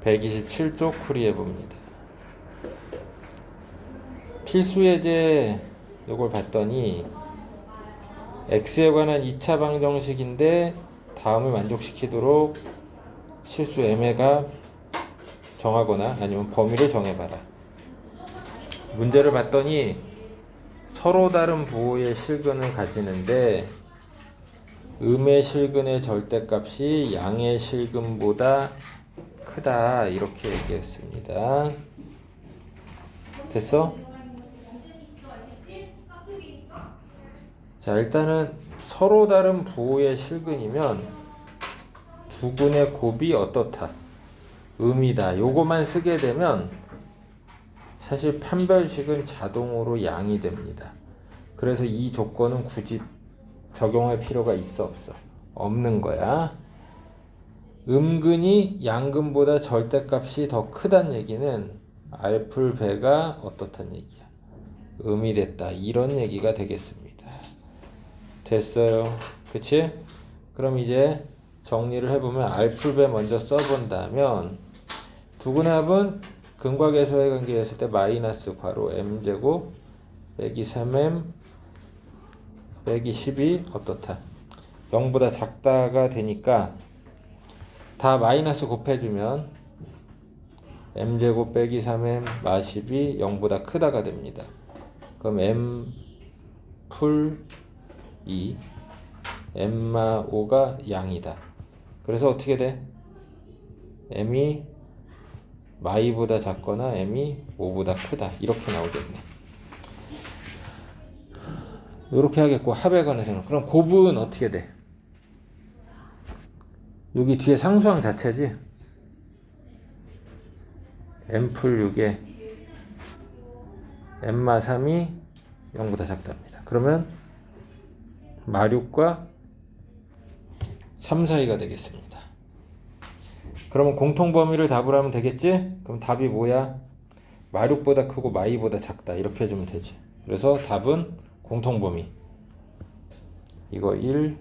127쪽 풀이해봅니다. 필수예제 요걸 봤더니 x에 관한 2차 방정식인데 다음을 만족시키도록 실수 m의 값 정하거나 아니면 범위를 정해봐라. 문제를 봤더니 서로 다른 부호의 실근을 가지는데 음의 실근의 절대값이 양의 실근보다 크다 이렇게 얘기했습니다. 됐어? 자, 일단은 서로 다른 부호의 실근이면 두근의 곱이 어떻다? 음이다. 요거만 쓰게 되면 사실 판별식은 자동으로 양이 됩니다. 그래서 이 조건은 굳이 적용할 필요가 있어 없어? 없는 거야. 음근이 양근보다 절대값이 더 크다는 얘기는 알풀 배가 어떻다는 얘기야? 음이 됐다. 이런 얘기가 되겠습니다. 됐어요. 그치? 그럼 이제 정리를 해보면 알풀 배 먼저 써본다면 두근의 합은 근과 계수의 관계에 있을 때 마이너스 괄호 m제곱 빼기 3m 빼기 12 어떻다? 0보다 작다가 되니까 다 마이너스 곱해주면 m제곱 빼기 3m 마 12 0보다 크다가 됩니다. 그럼 m 풀 2 m마 5가 양이다. 그래서 어떻게 돼? m이 마이보다 작거나 m이 5보다 크다. 이렇게 나오겠네. 이렇게 하겠고 합에 관해서는 그럼 곱은 어떻게 돼? 여기 뒤에 상수항 자체지? m풀 6에 m마 3이 0보다 작답니다. 그러면 마6과 3 사이가 되겠습니다. 그러면 공통범위를 답으로 하면 되겠지? 그럼 답이 뭐야? 마6보다 크고 마2보다 작다 이렇게 해주면 되지. 그래서 답은 공통범위 이거 1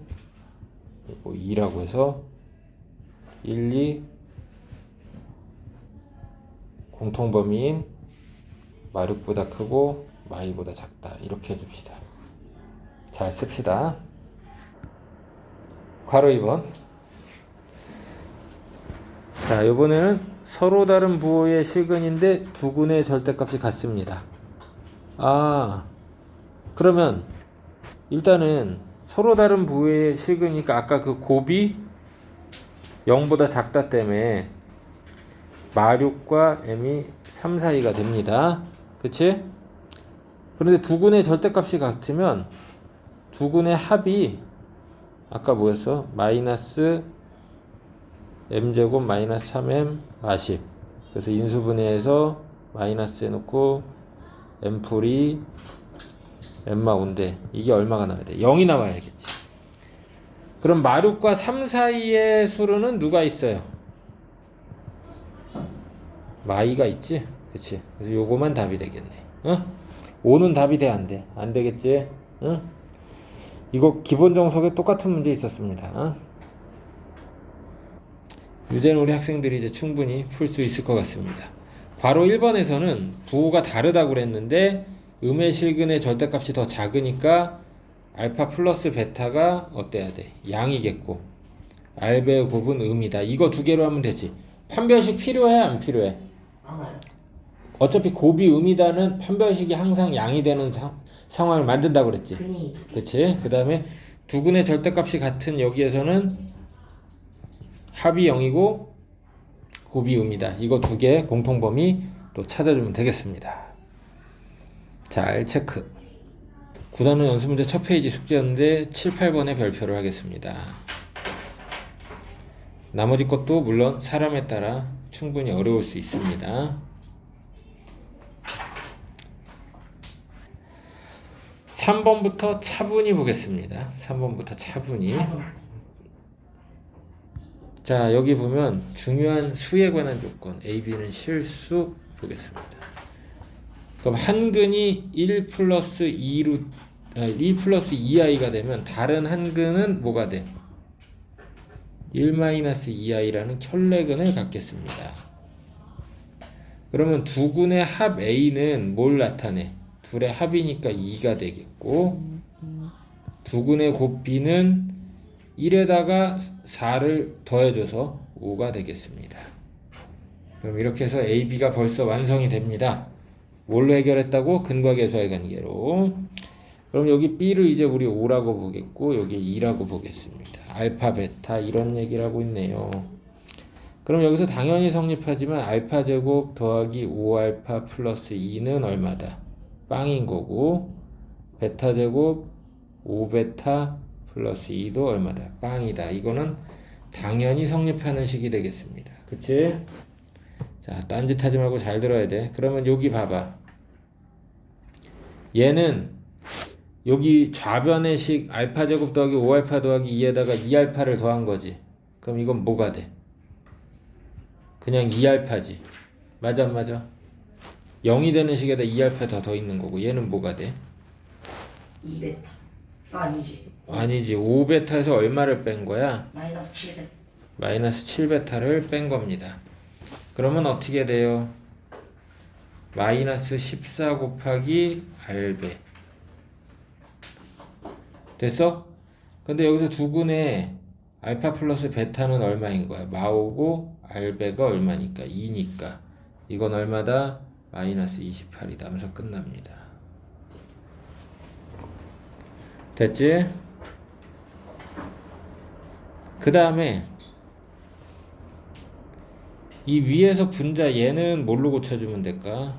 이거 2라고 해서 1, 2 공통범위인 마6보다 크고 마2보다 작다 이렇게 해줍시다. 잘 씁시다. 괄호 2번. 자, 이번에는 서로 다른 부호의 실근인데 두근의 절대값이 같습니다. 아, 그러면 일단은 서로 다른 부호의 실근이니까 아까 그 곱이 0보다 작다 때문에 마6과 m이 3 사이가 됩니다. 그치? 그런데 두근의 절대값이 같으면 두근의 합이 아까 뭐였어? 마이너스 m제곱 마이너스 3m 마 10. 그래서 인수분해해서 마이너스 해놓고 m풀이 m마 5인데 이게 얼마가 나와야 돼? 0이 나와야겠지. 그럼 마6과 3 사이의 수로는 누가 있어요? 마이가 있지? 그치? 그래서 요거만 답이 되겠네. 어? 5는 답이 돼? 안 돼? 안 되겠지? 응? 이거 기본 정석에 똑같은 문제 있었습니다. 어? 이제는 우리 학생들이 이제 충분히 풀 수 있을 것 같습니다. 바로 1번에서는 부호가 다르다고 그랬는데 음의 실근의 절대값이 더 작으니까 알파 플러스 베타가 어때야 돼? 양이겠고 알베의 곱은 음이다. 이거 두 개로 하면 되지. 판별식 필요해? 안 필요해? 어차피 곱이 음이다는 판별식이 항상 양이 되는 상황을 만든다고 그랬지. 그치? 그 다음에 두근의 절대값이 같은 여기에서는 합이 0이고 곱이 음이다. 이거 두 개 공통범위 또 찾아주면 되겠습니다. 잘 체크. 9단원 연습문제 첫 페이지 숙제였는데 7, 8번에 별표를 하겠습니다. 나머지 것도 물론 사람에 따라 충분히 어려울 수 있습니다. 3번부터 차분히 보겠습니다. 3번부터 차분히. 자, 여기 보면 중요한 수에 관한 조건 A, B는 실수 보겠습니다. 그럼 한근이 1 플러스 2루 1 플러스 2i가 되면 다른 한근은 뭐가 돼? 1 마이너스 2i라는 켤레근을 갖겠습니다. 그러면 두군의 합 A는 뭘 나타내? 둘의 합이니까 2가 되겠고, 두군의 곱 B는 1에다가 4를 더해줘서 5가 되겠습니다. 그럼 이렇게 해서 A, B가 벌써 완성이 됩니다. 뭘로 해결했다고? 근과 계수의 관계로. 그럼 여기 B를 이제 우리 5라고 보겠고, 여기 2라고 보겠습니다. 알파, 베타 이런 얘기를 하고 있네요. 그럼 여기서 당연히 성립하지만 알파 제곱 더하기 5알파 플러스 2는 얼마다? 빵인 거고, 베타 제곱 5베타 플러스 2도 얼마다? 빵이다. 이거는 당연히 성립하는 식이 되겠습니다. 그치? 자, 딴짓 하지 말고 잘 들어야 돼. 그러면 여기 봐봐. 얘는 여기 좌변의 식 알파 제곱 더하기 5알파 더하기 2에다가 2알파를 더한 거지. 그럼 이건 뭐가 돼? 그냥 2알파지. 맞아 안 맞아? 0이 되는 식에다 2알파 더 있는 거고, 얘는 뭐가 돼? 2베타. 아니지. 아니지. 5베타에서 얼마를 뺀 거야? 마이너스 7베타. 마이너스 7베타를 뺀 겁니다. 그러면 어떻게 돼요? 마이너스 14 곱하기 R배. 됐어? 근데 여기서 두근에 알파 플러스 베타는 얼마인 거야? 마오고 R배가 얼마니까? 2니까. 이건 얼마다? 마이너스 28이다 하면서 끝납니다. 됐지? 그 다음에 이 위에서 분자 얘는 뭘로 고쳐주면 될까?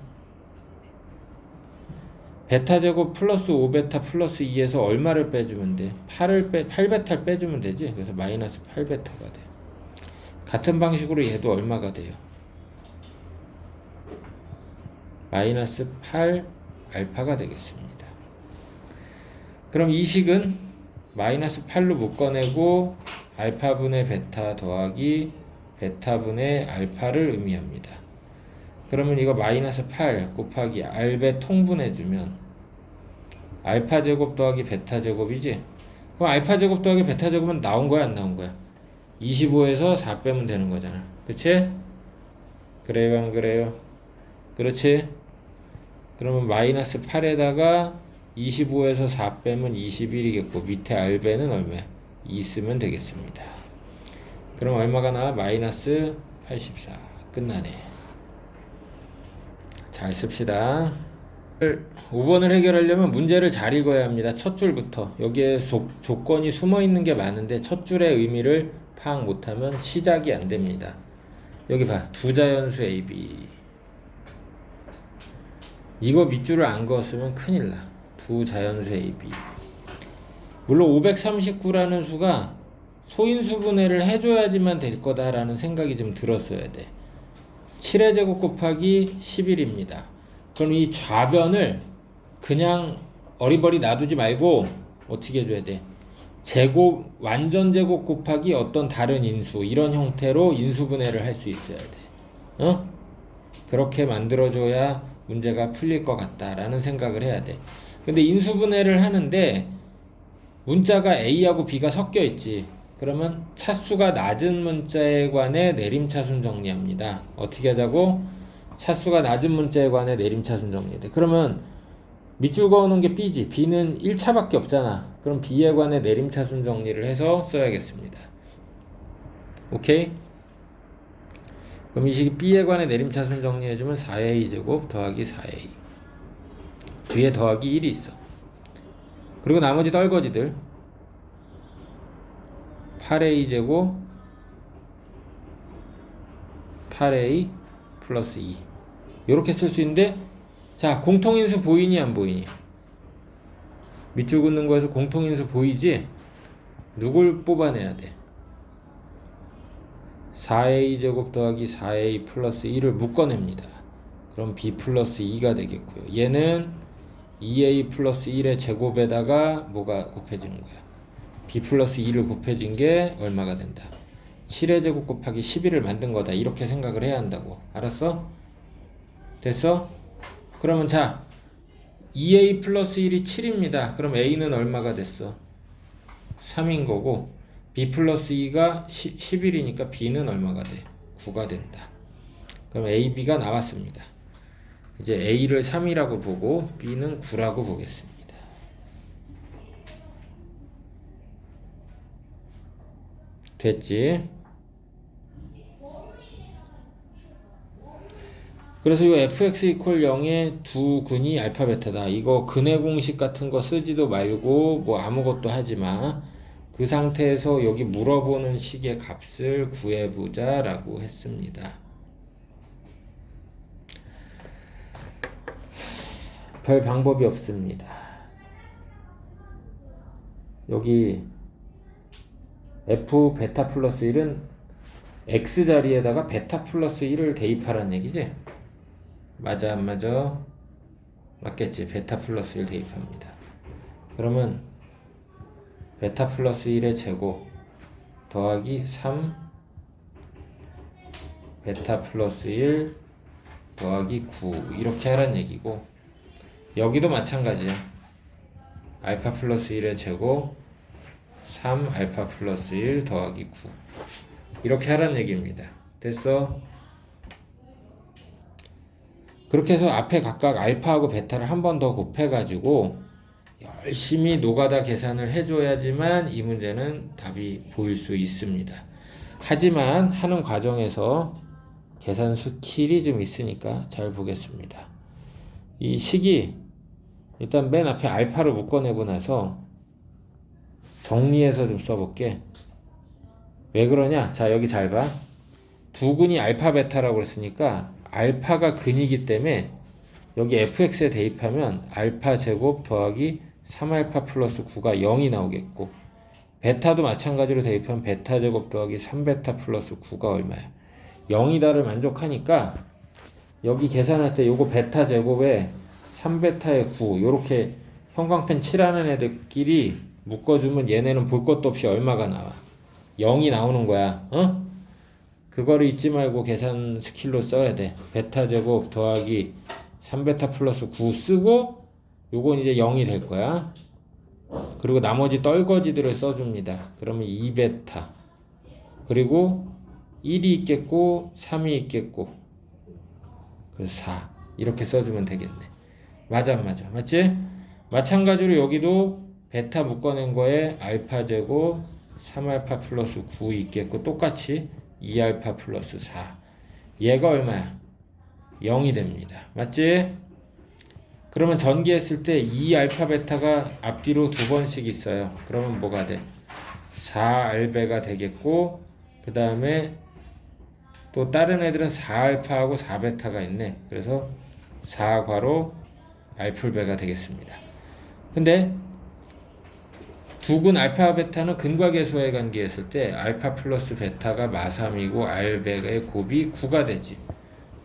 베타 제곱 플러스 5베타 플러스 2에서 얼마를 빼주면 돼? 8베타를 빼주면 되지? 그래서 마이너스 8베타가 돼. 같은 방식으로 얘도 얼마가 돼요? 마이너스 8 알파가 되겠습니다. 그럼 이 식은 마이너스 8로 묶어내고 알파분의 베타 더하기 베타분의 알파를 의미합니다. 그러면 이거 마이너스 8 곱하기 R배 통분해주면 알파 제곱 더하기 베타 제곱이지? 그럼 알파 제곱 더하기 베타 제곱은 나온 거야 안 나온 거야? 25에서 4 빼면 되는 거잖아. 그치? 그래요 안 그래요? 그렇지? 그러면 마이너스 8에다가 25에서 4 빼면 21이겠고 밑에 R배는 얼마야? 2 쓰면 되겠습니다. 그럼 얼마가 나와? 마이너스 84. 끝나네. 잘 씁시다. 5번을 해결하려면 문제를 잘 읽어야 합니다. 첫 줄부터. 여기에 조건이 숨어 있는 게 많은데 첫 줄의 의미를 파악 못하면 시작이 안 됩니다. 여기 봐. 두 자연수 AB. 이거 밑줄을 안 그었으면 큰일 나. 두 자연수 AB. 물론 539라는 수가 소인수분해를 해줘야지만 될 거다라는 생각이 좀 들었어야 돼. 7의 제곱 곱하기 11입니다. 그럼 이 좌변을 그냥 어리버리 놔두지 말고 어떻게 해줘야 돼? 제곱, 완전 제곱 곱하기 어떤 다른 인수, 이런 형태로 인수분해를 할 수 있어야 돼. 어? 그렇게 만들어줘야 문제가 풀릴 것 같다라는 생각을 해야 돼. 근데 인수분해를 하는데 문자가 A하고 B가 섞여 있지. 그러면 차수가 낮은 문자에 관해 내림차순 정리합니다. 어떻게 하자고? 차수가 낮은 문자에 관해 내림차순 정리돼. 그러면 밑줄 그어놓은 게 B지. B는 1차밖에 없잖아. 그럼 B에 관해 내림차순 정리를 해서 써야겠습니다. 오케이? 그럼 이 식이 B에 관해 내림차순 정리해주면 4A 제곱 더하기 4A. 뒤에 더하기 1이 있어. 그리고 나머지 떨거지들 8A 제곱 8A 플러스 2 이렇게 쓸 수 있는데, 자, 공통인수 보이니 안 보이니? 밑줄 긋는 거에서 공통인수 보이지? 누굴 뽑아내야 돼? 4A 제곱 더하기 4A 플러스 1을 묶어냅니다. 그럼 B 플러스 2가 되겠고요. 얘는 2A 플러스 1의 제곱에다가 뭐가 곱해지는 거야? B 플러스 2를 곱해진 게 얼마가 된다? 7의 제곱 곱하기 11을 만든 거다. 이렇게 생각을 해야 한다고. 알았어? 됐어? 그러면 자, 2A 플러스 1이 7입니다. 그럼 A는 얼마가 됐어? 3인 거고, B 플러스 2가 11이니까 B는 얼마가 돼? 9가 된다. 그럼 A, B가 나왔습니다. 이제 A를 3이라고 보고 B는 9라고 보겠습니다. 됐지? 그래서 이 fx 이퀄 0의 두 근이 알파 베타다. 이거 근의 공식 같은 거 쓰지도 말고 뭐 아무것도 하지 마. 그 상태에서 여기 물어보는 식의 값을 구해보자 라고 했습니다. 별 방법이 없습니다. 여기 f 베타 플러스 1은 x 자리에다가 베타 플러스 1을 대입하라는 얘기지? 맞아 안 맞아? 맞겠지. 베타 플러스 1 대입합니다. 그러면 베타 플러스 1의 제곱 더하기 3 베타 플러스 1 더하기 9 이렇게 하라는 얘기고, 여기도 마찬가지야. 알파 플러스 1의 제곱 3 알파 플러스 1 더하기 9 이렇게 하라는 얘기입니다. 됐어? 그렇게 해서 앞에 각각 알파하고 베타를 한 번 더 곱해가지고 열심히 노가다 계산을 해줘야지만 이 문제는 답이 보일 수 있습니다. 하지만 하는 과정에서 계산 스킬이 좀 있으니까 잘 보겠습니다. 이 식이 일단 맨 앞에 알파를 묶어내고 나서 정리해서 좀 써볼게. 왜 그러냐? 자, 여기 잘 봐. 두 근이 알파 베타라고 그랬으니까 알파가 근이기 때문에 여기 fx에 대입하면 알파 제곱 더하기 3알파 플러스 9가 0이 나오겠고, 베타도 마찬가지로 대입하면 베타 제곱 더하기 3베타 플러스 9가 얼마야? 0이다를 만족하니까 여기 계산할 때 요거 베타 제곱에 3베타에 9 요렇게 형광펜 칠하는 애들끼리 묶어주면 얘네는 볼 것도 없이 얼마가 나와? 0이 나오는 거야. 어? 그거를 잊지 말고 계산 스킬로 써야 돼. 베타 제곱 더하기 3베타 플러스 9 쓰고 요건 이제 0이 될 거야. 그리고 나머지 떨거지들을 써줍니다. 그러면 2베타 그리고 1이 있겠고 3이 있겠고 그래서 4 이렇게 써주면 되겠네. 맞아 안 맞아? 맞지? 마찬가지로 여기도 베타 묶어낸 거에 알파 제곱 3알파 플러스 9 있겠고 똑같이 2알파 플러스 4 얘가 얼마야? 0이 됩니다. 맞지? 그러면 전개했을 때 2알파 베타가 앞뒤로 두 번씩 있어요. 그러면 뭐가 돼? 4알베가 되겠고 그 다음에 또 다른 애들은 4알파하고 4베타가 있네. 그래서 4괄호 알풀베가 되겠습니다. 근데 두근 알파 베타는 근과 계수와의 관계했을 때 알파 플러스 베타가 마3이고 알베의 곱이 9가 되지.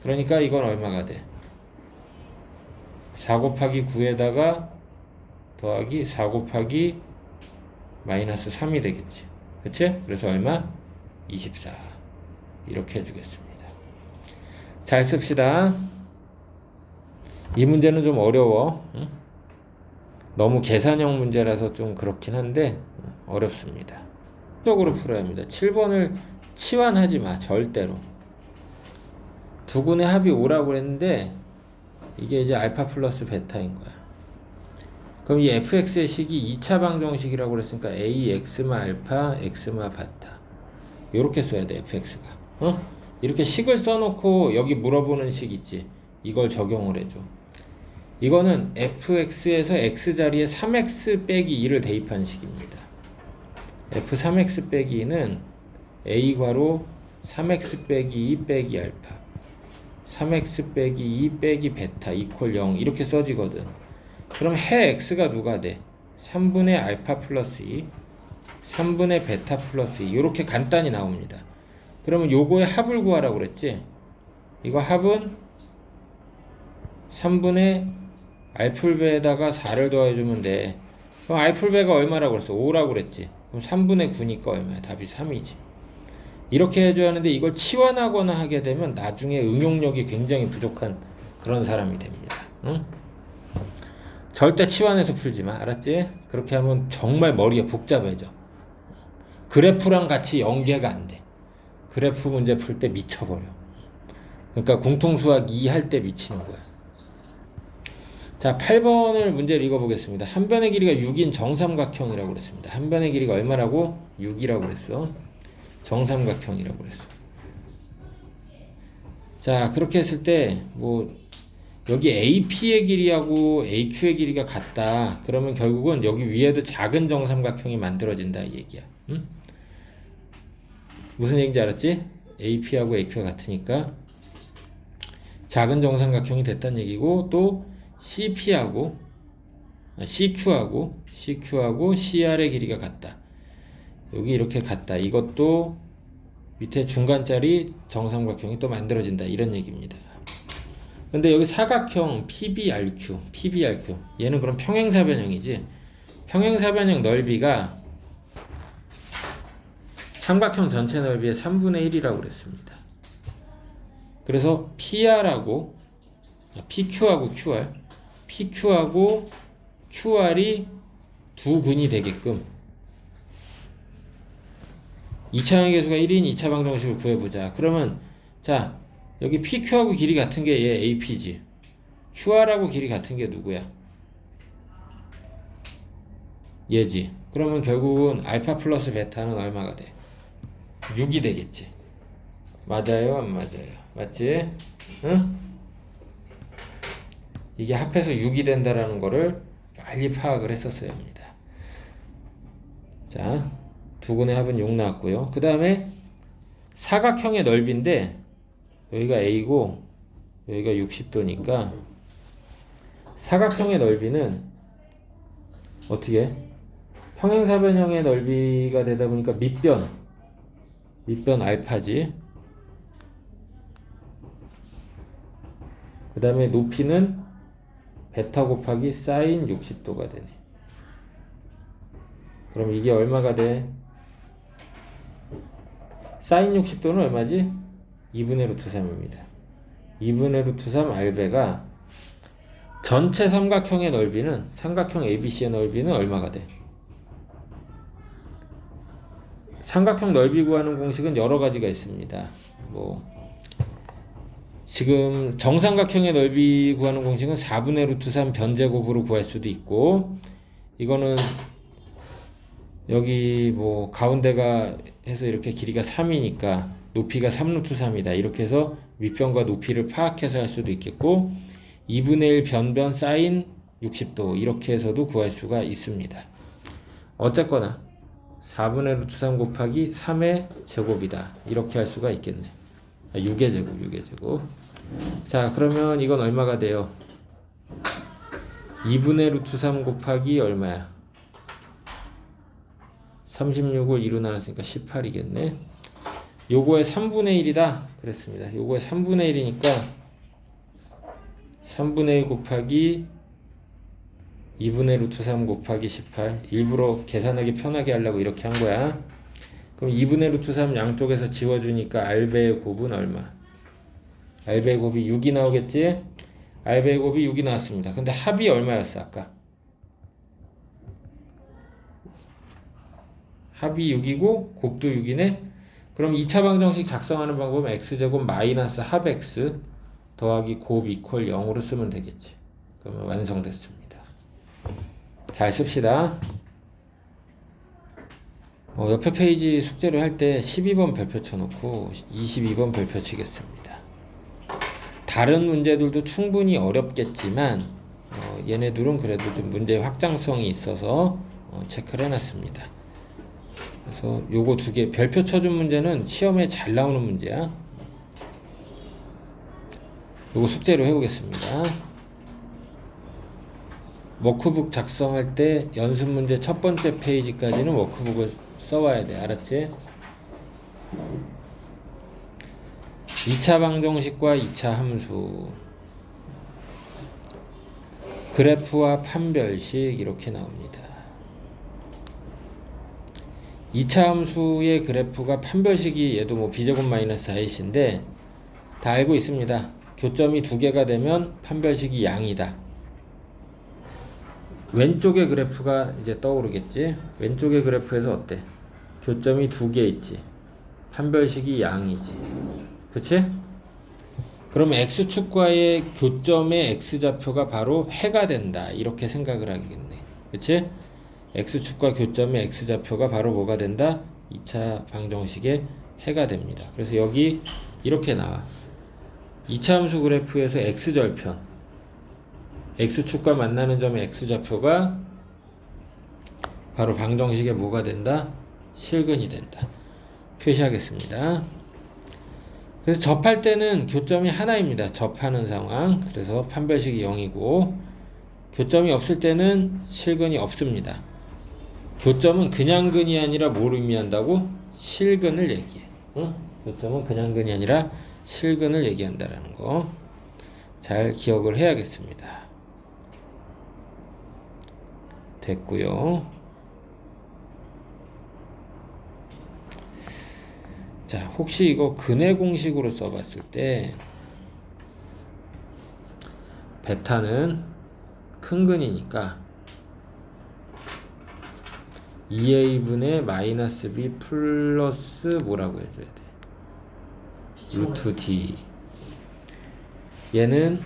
그러니까 이건 얼마가 돼? 4 곱하기 9에다가 더하기 4 곱하기 마이너스 3이 되겠지. 그치? 그래서 얼마? 24 이렇게 해주겠습니다. 잘 씁시다. 이 문제는 좀 어려워. 응? 너무 계산형 문제라서 좀 그렇긴 한데 어렵습니다. 적으로 풀어야 합니다. 7번을 치환하지 마. 절대로. 두근의 합이 5라고 그랬는데 이게 이제 알파 플러스 베타인 거야. 그럼 이 fx의 식이 2차 방정식이라고 그랬으니까 ax마 알파 x마 베타 이렇게 써야 돼. fx가 이렇게 식을 써놓고 여기 물어보는 식 있지, 이걸 적용을 해줘. 이거는 fx에서 x 자리에 3x 빼기 2를 대입한 식입니다. f3x 빼기 2는 a 괄호 3x 빼기 2 빼기 알파 3x 빼기 2 빼기 베타 이퀄 0 이렇게 써지거든. 그럼 해 x가 누가 돼? 3분의 알파 플러스 2 3분의 베타 플러스 2 이렇게 간단히 나옵니다. 그러면 요거의 합을 구하라고 그랬지? 이거 합은 3분의 알풀베에다가 4를 더해주면 돼. 그럼 알풀베가 얼마라고 그랬어? 5라고 그랬지? 그럼 3분의 9니까 얼마야? 답이 3이지. 이렇게 해줘야 하는데 이걸 치환하거나 하게 되면 나중에 응용력이 굉장히 부족한 그런 사람이 됩니다. 응? 절대 치환해서 풀지 마. 알았지? 그렇게 하면 정말 머리가 복잡해져. 그래프랑 같이 연계가 안 돼. 그래프 문제 풀 때 미쳐버려. 그러니까 공통수학 2 할 때 미치는 거야. 자, 8번을 문제를 읽어보겠습니다. 한 변의 길이가 6인 정삼각형이라고 그랬습니다. 한 변의 길이가 얼마라고? 6이라고 그랬어. 정삼각형이라고 그랬어. 자, 그렇게 했을 때 뭐 여기 AP의 길이하고 AQ의 길이가 같다. 그러면 결국은 여기 위에도 작은 정삼각형이 만들어진다 이 얘기야. 응? 무슨 얘기인지 알았지? AP하고 AQ가 같으니까 작은 정삼각형이 됐다는 얘기고, 또 CQ하고 CR의 길이가 같다. 여기 이렇게 같다. 이것도 밑에 중간짜리 정삼각형이 또 만들어진다. 이런 얘기입니다. 근데 여기 사각형 PBRQ 얘는 그럼 평행사변형이지. 평행사변형 넓이가 삼각형 전체 넓이의 3분의 1이라고 그랬습니다. 그래서 PQ하고 QR이 두 근이 되게끔 2차항의 계수가 1인 2차 방정식을 구해보자. 그러면 자, 여기 PQ하고 길이 같은 게 얘 AP지. QR하고 길이 같은 게 누구야? 얘지. 그러면 결국은 알파 플러스 베타는 얼마가 돼? 6이 되겠지. 맞아요? 안 맞아요? 맞지? 응? 이게 합해서 6이 된다라는 거를 빨리 파악을 했었어야 합니다. 자, 두 근의 합은 6 나왔고요. 그 다음에 사각형의 넓이인데 여기가 A고 여기가 60도니까 사각형의 넓이는 어떻게? 평행사변형의 넓이가 되다 보니까 밑변 알파지. 그 다음에 높이는 베타 곱하기 사인 60도가 되네. 그럼 이게 얼마가 돼? 사인 60도는 얼마지? 2분의 루트 3입니다. 2분의 루트 3 알베가 전체 삼각형의 넓이는, 삼각형 ABC의 넓이는 얼마가 돼? 삼각형 넓이 구하는 공식은 여러 가지가 있습니다. 지금 정삼각형의 넓이 구하는 공식은 4분의 루트 3 변제곱으로 구할 수도 있고, 이거는 여기 가운데가 해서 이렇게 길이가 3이니까 높이가 3루트 3이다. 이렇게 해서 윗변과 높이를 파악해서 할 수도 있겠고, 2분의 1 변변 사인 60도 이렇게 해서도 구할 수가 있습니다. 어쨌거나 4분의 루트 3 곱하기 3의 제곱이다. 이렇게 할 수가 있겠네. 6의 제곱. 자, 그러면 이건 얼마가 돼요? 2분의 루트 3 곱하기 얼마야? 36을 2로 나눴으니까 18이겠네. 요거의 3분의 1이다 그랬습니다. 요거의 3분의 1이니까 3분의 1 곱하기 2분의 루트 3 곱하기 18. 일부러 계산하기 편하게 하려고 이렇게 한 거야. 그럼 2분의 루트 3 양쪽에서 지워주니까 알베의 곱은 얼마? 알베의 곱이 6이 나오겠지? 알베의 곱이 6이 나왔습니다. 근데 합이 얼마였어 아까? 합이 6이고 곱도 6이네? 그럼 2차 방정식 작성하는 방법은 x제곱 마이너스 합 x 더하기 곱 이퀄 0으로 쓰면 되겠지. 그러면 완성됐습니다. 잘 씁시다. 옆에 페이지 숙제를 할 때 12번 별표 쳐놓고 22번 별표 치겠습니다. 다른 문제들도 충분히 어렵겠지만 얘네들은 그래도 좀 문제 확장성이 있어서 체크를 해놨습니다. 그래서 요거 두 개 별표 쳐준 문제는 시험에 잘 나오는 문제야. 요거 숙제로 해보겠습니다. 워크북 작성할 때 연습 문제 첫 번째 페이지까지는 워크북을 써와야 돼. 알았지? 2차 방정식과 2차 함수, 그래프와 판별식 이렇게 나옵니다. 2차 함수의 그래프가 판별식이 얘도 b제곱 마이너스 4이신데 다 알고 있습니다. 교점이 두 개가 되면 판별식이 양이다. 왼쪽의 그래프가 이제 떠오르겠지. 왼쪽의 그래프에서 어때? 교점이 두 개 있지. 판별식이 양이지. 그치? 그럼 x축과의 교점의 x좌표가 바로 해가 된다. 이렇게 생각을 하겠네. 그치? x축과 교점의 x좌표가 바로 뭐가 된다? 2차 방정식의 해가 됩니다. 그래서 여기 이렇게 나와. 2차 함수 그래프에서 x절편, x축과 만나는 점의 x좌표가 바로 방정식의 뭐가 된다? 실근이 된다. 표시하겠습니다. 그래서 접할 때는 교점이 하나입니다. 접하는 상황. 그래서 판별식이 0이고, 교점이 없을 때는 실근이 없습니다. 교점은 그냥 근이 아니라 뭘 의미한다고? 실근을 얘기해. 응? 교점은 그냥 근이 아니라 실근을 얘기한다라는 거 잘 기억을 해야겠습니다. 됐고요. 자, 혹시 이거 근의 공식으로 써봤을 때 베타는 큰 근이니까 2a분의 마이너스 b 플러스 뭐라고 해줘야 돼? 루트 d. 얘는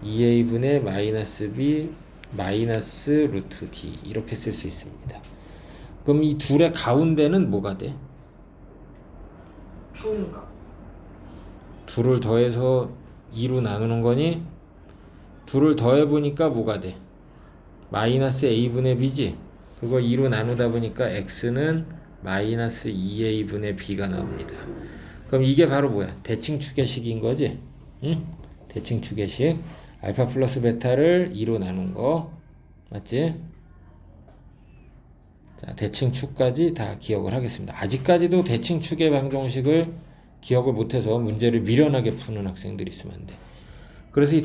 2a분의 마이너스 b 마이너스 루트 d 이렇게 쓸 수 있습니다. 그럼 이 둘의 가운데는 뭐가 돼? 평가. 둘을 더해서 2로 나누는 거니? 둘을 더해보니까 뭐가 돼? 마이너스 a분의 b지? 그걸 2로 나누다 보니까 x는 마이너스 2a분의 b가 나옵니다. 그럼 이게 바로 뭐야? 대칭축의식인 거지? 응? 대칭축의식. 알파 플러스 베타를 2로 나눈 거. 맞지? 자, 대칭축까지 다 기억을 하겠습니다. 아직까지도 대칭축의 방정식을 기억을 못해서 문제를 미련하게 푸는 학생들이 있으면 안 돼. 그래서 이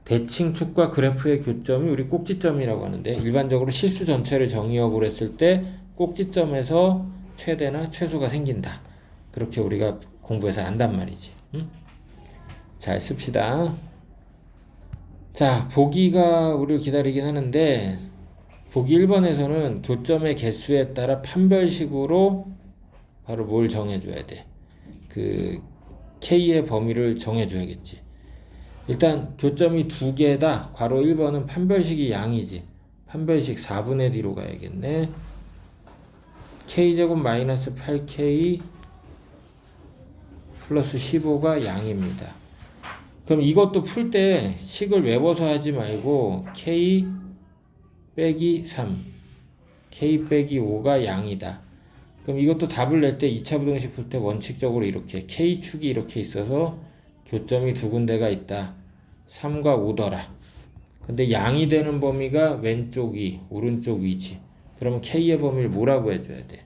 대칭축과 그래프의 교점이 우리 꼭지점이라고 하는데, 일반적으로 실수 전체를 정의역으로 했을 때 꼭지점에서 최대나 최소가 생긴다. 그렇게 우리가 공부해서 안단 말이지. 응? 잘 씁시다. 자, 보기가 우리를 기다리긴 하는데, 보기 1번에서는 교점의 개수에 따라 판별식으로 바로 뭘 정해줘야 돼? 그 K의 범위를 정해줘야겠지. 일단 교점이 두 개다. 괄호 1번은 판별식이 양이지. 판별식 4분의 D로 가야겠네. K제곱 마이너스 8K 플러스 15가 양입니다. 그럼 이것도 풀 때 식을 외워서 하지 말고 K 빼기 3, K 빼기 5가 양이다. 그럼 이것도 답을 낼 때 2차 부등식 풀 때 원칙적으로 이렇게 K축이 이렇게 있어서 교점이 두 군데가 있다. 3과 5더라. 근데 양이 되는 범위가 왼쪽 위, 오른쪽 위지. 그러면 K의 범위를 뭐라고 해줘야 돼?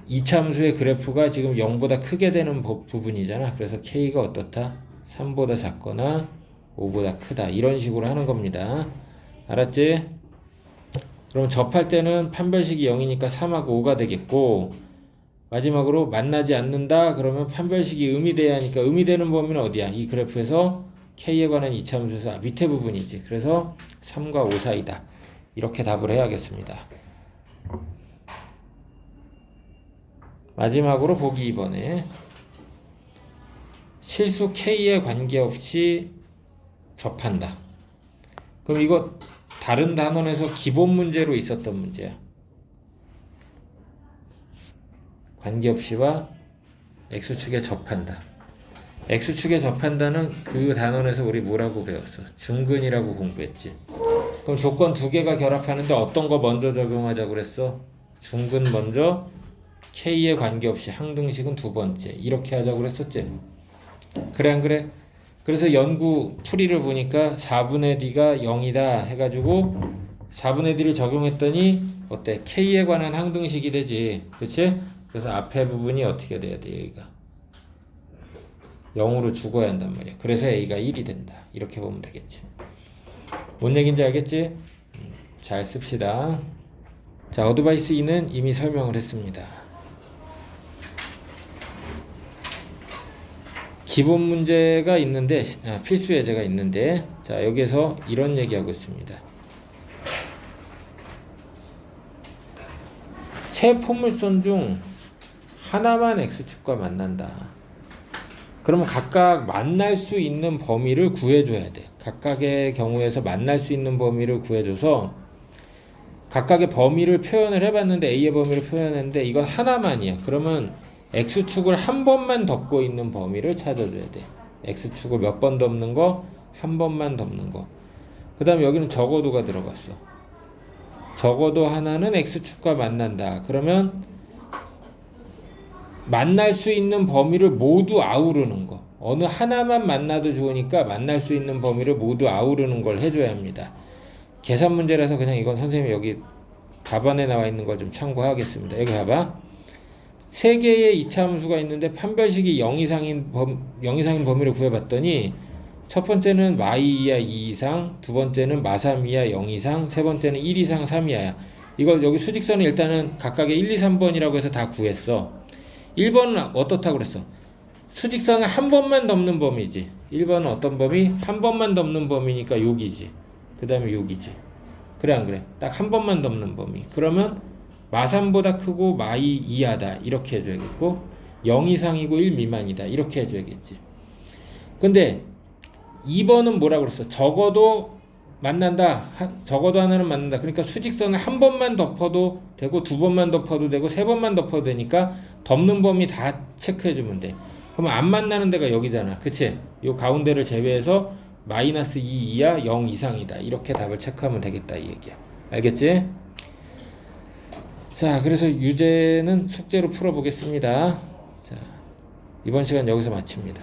2차 함수의 그래프가 지금 0보다 크게 되는 부분이잖아. 그래서 K가 어떻다? 3보다 작거나 5보다 크다. 이런 식으로 하는 겁니다. 알았지? 그럼 접할 때는 판별식이 0이니까 3하고 5가 되겠고, 마지막으로 만나지 않는다 그러면 판별식이 음이 돼야 하니까 음이 되는 범위는 어디야? 이 그래프에서 K에 관한 2차 함수에서 밑에 부분이지. 그래서 3과 5 사이다. 이렇게 답을 해야겠습니다. 마지막으로 보기 2번에 실수 K에 관계없이 접한다. 그럼 이거 다른 단원에서 기본 문제로 있었던 문제야. 관계없이와 X축에 접한다. X축에 접한다는 그 단원에서 우리 뭐라고 배웠어? 중근이라고 공부했지. 그럼 조건 두 개가 결합하는데 어떤 거 먼저 적용하자고 그랬어? 중근 먼저, K에 관계없이 항등식은 두 번째. 이렇게 하자고 그랬었지. 그래 안 그래? 그래서 연구 풀이를 보니까 4분의 D가 0이다 해가지고 4분의 D를 적용했더니 어때? K에 관한 항등식이 되지. 그치? 그래서 앞에 부분이 어떻게 돼야 돼? 여기가 0으로 죽어야 한단 말이야. 그래서 A가 1이 된다. 이렇게 보면 되겠지. 뭔 얘기인지 알겠지? 잘 씁시다. 자, 어드바이스 2는 이미 설명을 했습니다. 기본 문제가 있는데, 필수 예제가 있는데, 자, 여기에서 이런 얘기하고 있습니다. 세 포물선 중 하나만 X축과 만난다. 그러면 각각 만날 수 있는 범위를 구해줘야 돼. 각각의 경우에서 만날 수 있는 범위를 구해줘서 각각의 범위를 표현을 해봤는데 A의 범위를 표현했는데 이건 하나만이야. 그러면 X축을 한 번만 덮고 있는 범위를 찾아줘야 돼. X축을 몇 번 덮는 거? 한 번만 덮는 거. 그 다음에 여기는 적어도가 들어갔어. 적어도 하나는 X축과 만난다. 그러면 만날 수 있는 범위를 모두 아우르는 거. 어느 하나만 만나도 좋으니까 만날 수 있는 범위를 모두 아우르는 걸 해줘야 합니다. 계산 문제라서 그냥 이건 선생님이 여기 답안에 나와 있는 걸 좀 참고하겠습니다. 여기 봐봐. 세 개의 이차함수가 있는데 판별식이 0 이상인 범위를 구해봤더니 첫 번째는 y2야 2 이상, 두 번째는 마3이야 0 이상, 세 번째는 1 이상 3 이하야. 이걸 여기 수직선을 일단은 각각의 1, 2, 3번이라고 해서 다 구했어. 1번은 어떻다고 그랬어? 수직선을 한 번만 덮는 범위지. 1번은 어떤 범위? 한 번만 덮는 범위니까 여기지. 그 다음에 여기지. 그래 안 그래? 딱 한 번만 덮는 범위. 그러면 마3보다 크고 마2 이하다 이렇게 해줘야겠고 0 이상이고 1 미만이다 이렇게 해줘야겠지. 근데 2번은 뭐라고 그랬어? 적어도 만난다. 적어도 하나는 만난다. 그러니까 수직선을 한 번만 덮어도 되고 두 번만 덮어도 되고 세 번만 덮어도 되니까 덮는 범위 다 체크해주면 돼. 그러면 안 만나는 데가 여기잖아. 그치? 요 가운데를 제외해서 마이너스 2 이하 0 이상이다. 이렇게 답을 체크하면 되겠다 이 얘기야. 알겠지? 자, 그래서 유제는 숙제로 풀어보겠습니다. 자, 이번 시간 여기서 마칩니다.